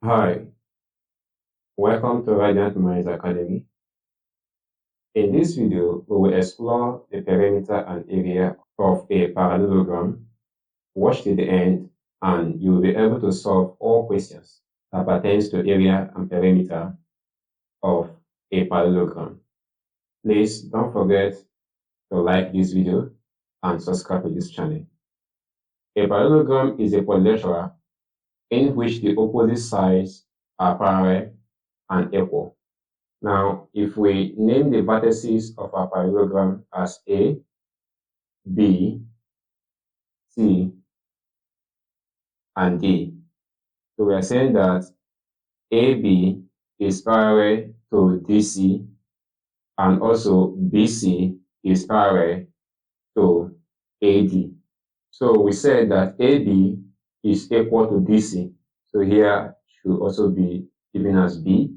Hi, welcome to Radiant Minds Academy. In this video, we will explore the perimeter and area of a parallelogram. Watch till the end and you will be able to solve all questions that pertains to area and perimeter of a parallelogram. Please don't forget to like this video and subscribe to this channel. A parallelogram is a quadrilateral in which the opposite sides are parallel and equal. Now, if we name the vertices of our parallelogram as A, B, C, and D, so we are saying that AB is parallel to DC, and also BC is parallel to AD. So we said that AB is equal to DC, so here should also be given as B,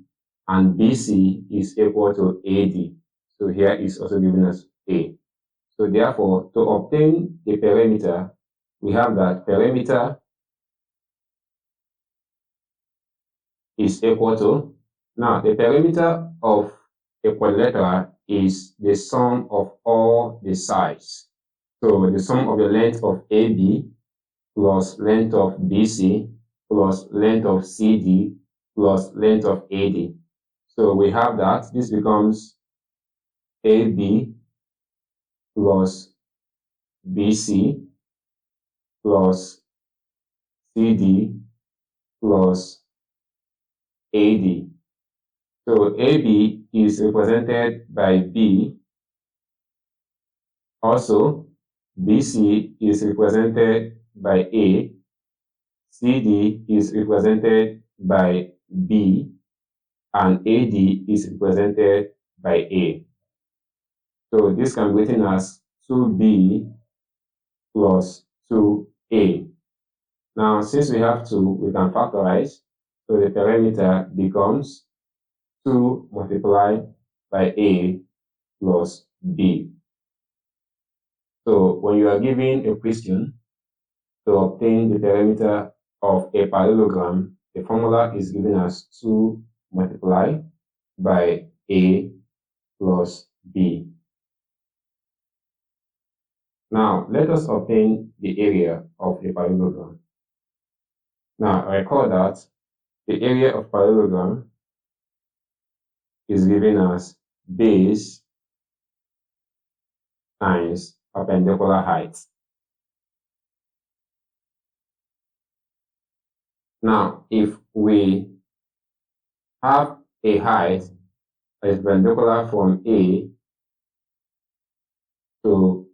and BC is equal to AD, so here is also given as A. So therefore, to obtain the perimeter, we have that perimeter is equal to, now the perimeter of a quadrilateral is the sum of all the sides. So the sum of the length of AB plus length of BC plus length of CD plus length of AD. So we have that this becomes AB plus BC plus CD plus AD. So AB is represented by B. Also, BC is represented by A. CD is represented by B. And AD is represented by A. So this can be written as 2B plus 2A. Now, since we have 2, we can factorize. So the perimeter becomes 2 multiplied by A plus B. So when you are given a question to obtain the perimeter of a parallelogram, the formula is given as 2 multiplied by A plus B. Now, let us obtain the area of a parallelogram. Now, recall that the area of parallelogram is given as base times perpendicular height. Now, if we have a height that is perpendicular from A to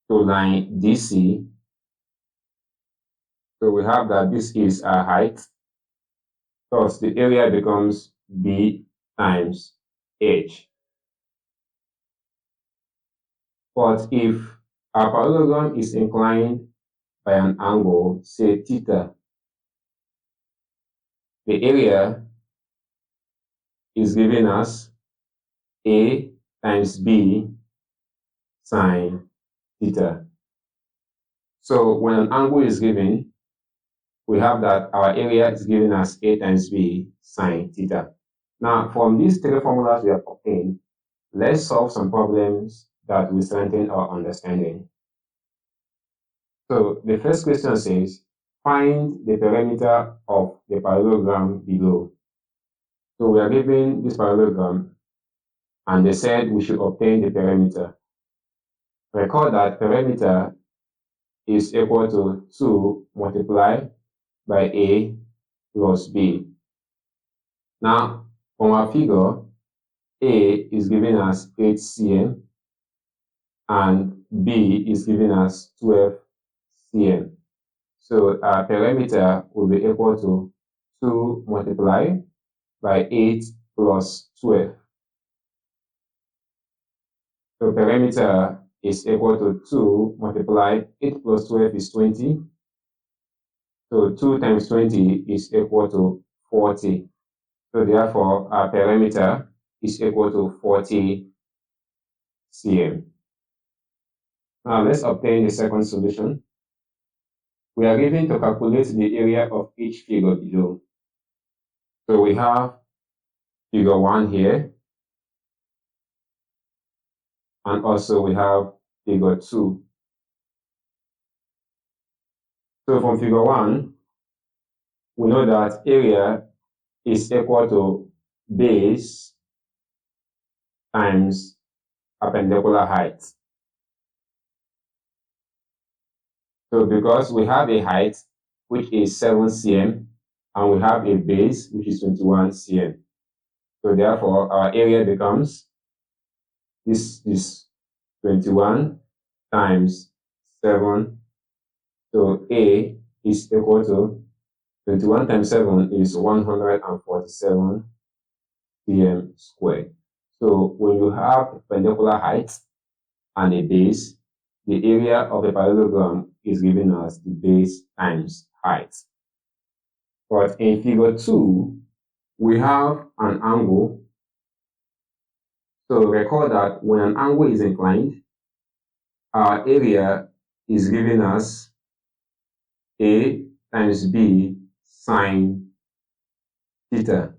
line DC, so we have that this is our height, thus the area becomes B times H. But if our parallelogram is inclined by an angle, say theta, the area is given as A times B sine theta. So when an angle is given, we have that our area is given as A times B sine theta. Now, from these three formulas we have obtained, let's solve some problems that will strengthen our understanding. So the first question says, find the perimeter of the parallelogram below. So we are given this parallelogram and they said we should obtain the perimeter. Recall that perimeter is equal to 2 multiplied by A plus B. Now, from our figure, A is given as 8 cm and B is given as 12 cm. So our perimeter will be equal to 2 multiplied by 8 plus 12. So perimeter is equal to 2 multiplied 8 plus 12 is 20. So 2 times 20 is equal to 40. So therefore, our perimeter is equal to 40 cm. Now let's obtain the second solution. We are given to calculate the area of each figure below. So we have figure 1 here, and also we have figure 2. So from figure 1, we know that area is equal to base times perpendicular height. So because we have a height which is 7 cm and we have a base which is 21 cm. So therefore our area becomes, this is 21 times 7. So A is equal to 21 times 7 is 147 cm squared. So when you have perpendicular height and a base, the area of a parallelogram is given as the base times height. But in figure 2, we have an angle. So recall that when an angle is inclined, our area is given as A times B sine theta.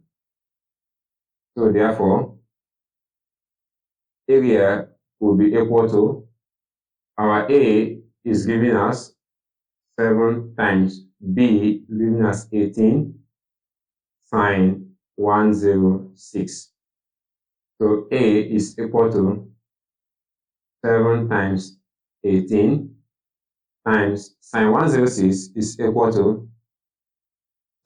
So therefore, area will be equal to, our A is given as 7 times B given as 18 sine 106. So A is equal to 7 times 18 times sine 106 is equal to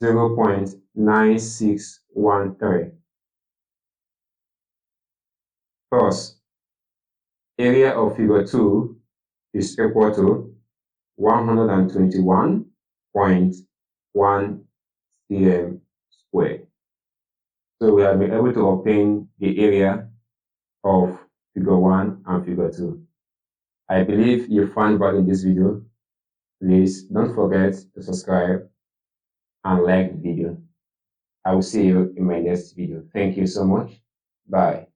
0.9613. Thus, area of figure 2 is equal to 121.1 cm squared. So we have been able to obtain the area of figure 1 and figure 2. I believe you found value in this video. Please don't forget to subscribe and like the video. I will see you in my next video. Thank you so much. Bye.